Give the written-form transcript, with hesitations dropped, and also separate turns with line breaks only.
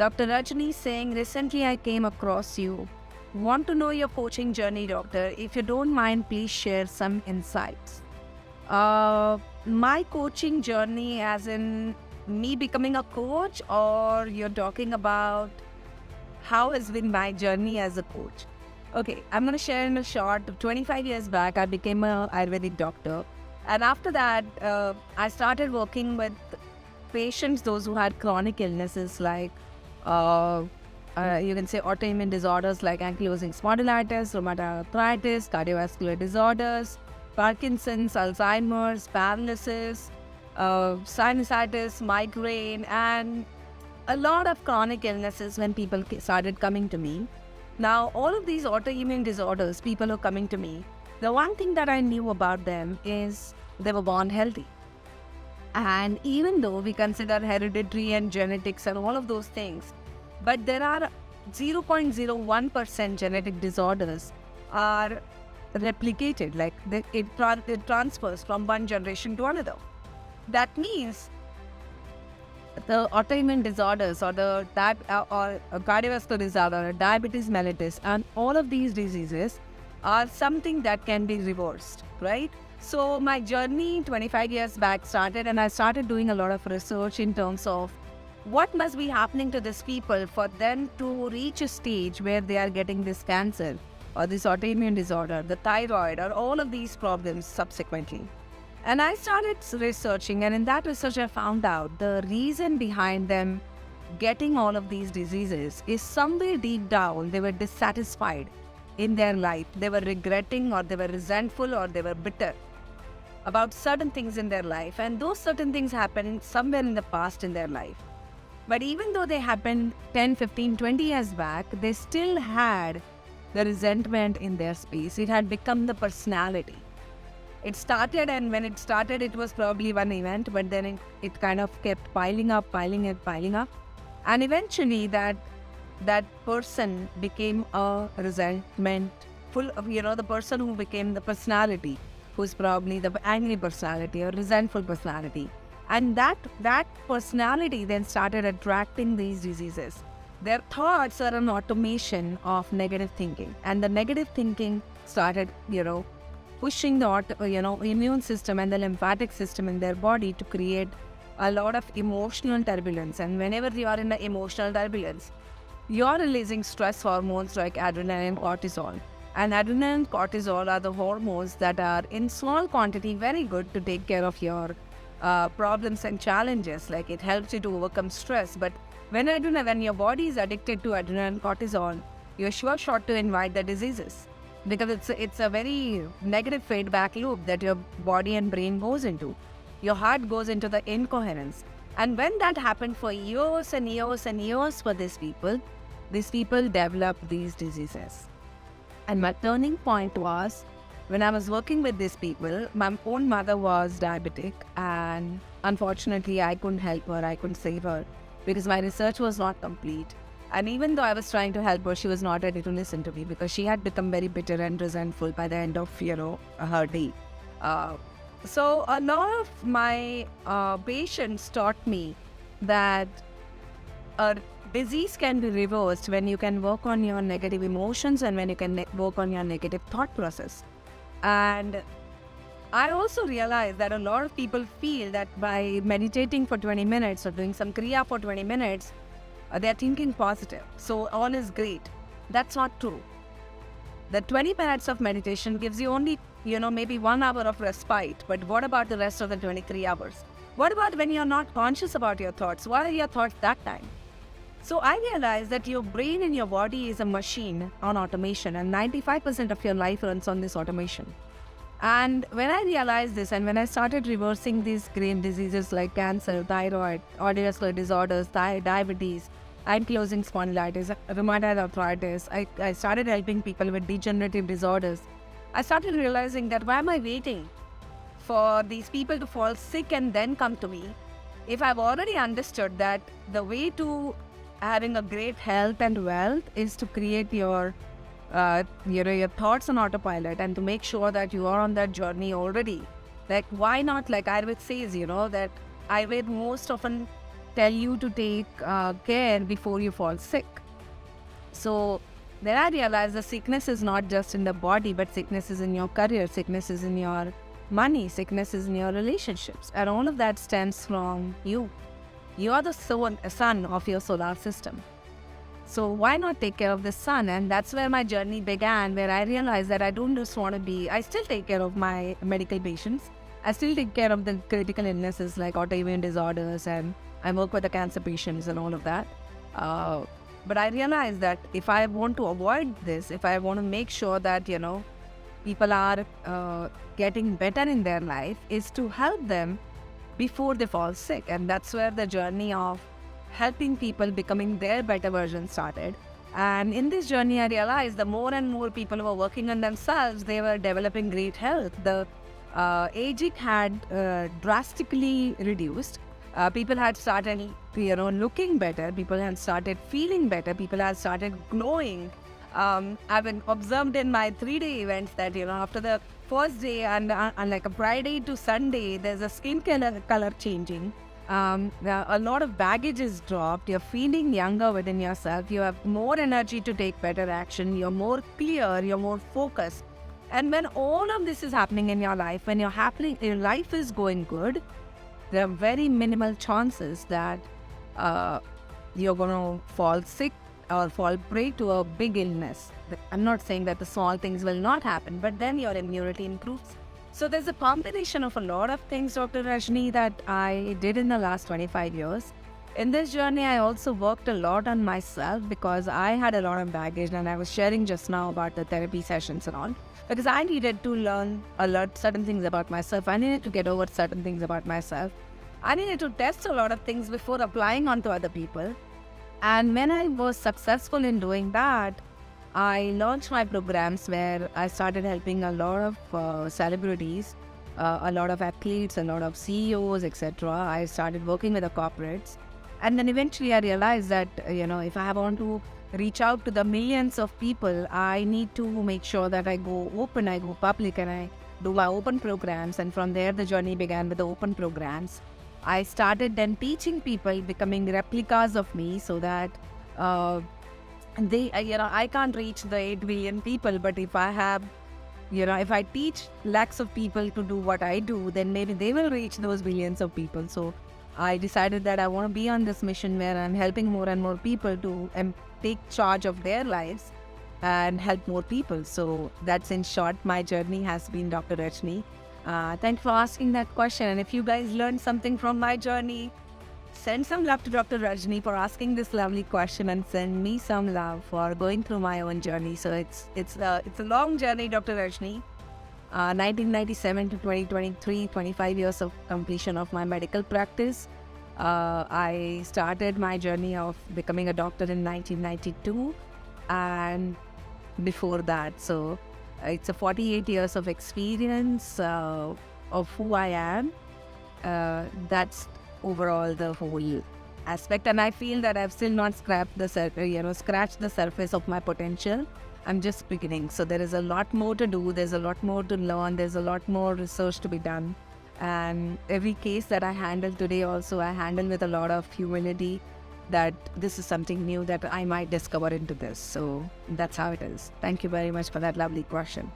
Dr. Rajni saying, recently I came across you. Want to know your coaching journey, doctor? If you don't mind, please share some insights. My coaching journey, as in me becoming a coach, or you're talking about how has been my journey as a coach? Okay, I'm going to share in a short. 25 years back, I became an Ayurvedic doctor. And after that, I started working with patients, those who had chronic illnesses like, you can say autoimmune disorders like ankylosing spondylitis, rheumatoid arthritis, cardiovascular disorders, Parkinson's, Alzheimer's, paralysis, sinusitis, migraine, and a lot of chronic illnesses when people started coming to me. Now, all of these autoimmune disorders, people are coming to me. The one thing that I knew about them is they were born healthy. And even though we consider hereditary and genetics and all of those things, but there are 0.01% genetic disorders are replicated, like it transfers from one generation to another. That means the autoimmune disorders or the cardiovascular disorder, diabetes mellitus, and all of these diseases are something that can be reversed, right? So my journey 25 years back started, and I started doing a lot of research in terms of what must be happening to these people for them to reach a stage where they are getting this cancer or this autoimmune disorder, the thyroid, or all of these problems subsequently. And I started researching, and in that research I found out the reason behind them getting all of these diseases is somewhere deep down they were dissatisfied in their life. They were regretting, or they were resentful, or they were bitter about certain things in their life, and those certain things happened somewhere in the past in their life. But even though they happened 10, 15, 20 years back, they still had the resentment in their space. It had become the personality. It started, and when it started, it was probably one event, but then it kind of kept piling up. And eventually that person became a resentment, the person who became the personality, who's probably the angry personality or resentful personality. And that personality then started attracting these diseases. Their thoughts are an automation of negative thinking. And the negative thinking started, pushing the immune system and the lymphatic system in their body to create a lot of emotional turbulence. And whenever you are in the emotional turbulence, you are releasing stress hormones like adrenaline and cortisol. And adrenaline and cortisol are the hormones that are in small quantity very good to take care of your problems and challenges. Like it helps you to overcome stress. But when your body is addicted to adrenaline and cortisol, you're sure to invite the diseases, because it's a very negative feedback loop that your body and brain goes into. Your heart goes into the incoherence. And when that happened for years and years and years for these people develop these diseases. And my turning point was when I was working with these people. My own mother was diabetic, and unfortunately I couldn't help her, I couldn't save her, because my research was not complete. And even though I was trying to help her, she was not ready to listen to me, because she had become very bitter and resentful by the end of her day. So a lot of my patients taught me that a disease can be reversed when you can work on your negative emotions and when you can work on your negative thought process. And I also realized that a lot of people feel that by meditating for 20 minutes or doing some kriya for 20 minutes, they're thinking positive, so all is great. That's not true. The 20 minutes of meditation gives you only, maybe 1 hour of respite. But what about the rest of the 23 hours? What about when you're not conscious about your thoughts? What are your thoughts that time? So I realized that your brain and your body is a machine on automation, and 95% of your life runs on this automation. And when I realized this, and when I started reversing these brain diseases like cancer, thyroid, cardiovascular disorders, diabetes, ankylosing spondylitis, rheumatoid arthritis, I started helping people with degenerative disorders. I started realizing that why am I waiting for these people to fall sick and then come to me? If I've already understood that the way to having a great health and wealth is to create your thoughts on autopilot and to make sure that you are on that journey already. Like, why not, like Ayurveda says, that Ayurveda most often tell you to take care before you fall sick. So then I realized the sickness is not just in the body, but sickness is in your career, sickness is in your money, sickness is in your relationships. And all of that stems from you. You are the sun of your solar system. So why not take care of the sun? And that's where my journey began, where I realized that I don't just want to I still take care of my medical patients. I still take care of the critical illnesses like autoimmune disorders, and I work with the cancer patients and all of that. But I realized that if I want to avoid this, if I want to make sure that, people are getting better in their life, is to help them before they fall sick. And that's where the journey of helping people becoming their better version started. And in this journey, I realized the more and more people were working on themselves, they were developing great health. The aging had drastically reduced. People had started, looking better. People had started feeling better. People had started glowing. I've been observed in my 3-day events that, after the first day and like a Friday to Sunday, there's a skin color changing. A lot of baggage is dropped. You're feeling younger within yourself. You have more energy to take better action. You're more clear. You're more focused. And when all of this is happening in your life, when your life is going good, there are very minimal chances that you're going to fall sick or fall prey to a big illness. I'm not saying that the small things will not happen, but then your immunity improves. So there's a combination of a lot of things, Dr. Rajni, that I did in the last 25 years. In this journey, I also worked a lot on myself because I had a lot of baggage, and I was sharing just now about the therapy sessions and all. Because I needed to learn a lot, certain things about myself. I needed to get over certain things about myself. I needed to test a lot of things before applying onto other people. And when I was successful in doing that, I launched my programs where I started helping a lot of celebrities, a lot of athletes, a lot of CEOs, etc. I started working with the corporates. And then eventually I realized that, if I want to reach out to the millions of people, I need to make sure that I go open, I go public, and I do my open programs. And from there, the journey began with the open programs. I started then teaching people, becoming replicas of me, so that I can't reach the 8 billion people, but if I have, if I teach lakhs of people to do what I do, then maybe they will reach those billions of people. So I decided that I want to be on this mission where I'm helping more and more people to take charge of their lives and help more people. So that's in short, my journey has been, Dr. Rajni. Thanks for asking that question. And if you guys learned something from my journey, send some love to Dr. Rajni for asking this lovely question, and send me some love for going through my own journey. So it's a long journey, Dr. Rajni. 1997 to 2023, 25 years of completion of my medical practice. I started my journey of becoming a doctor in 1992, and before that, so it's a 48 years of experience of who I am. That's overall the whole aspect, and I feel that I've still not scratched the surface of my potential. I'm just beginning, so there is a lot more to do. There's a lot more to learn. There's a lot more research to be done, and every case that I handle today, also I handle with a lot of humility. That this is something new that I might discover into this. So that's how it is. Thank you very much for that lovely question.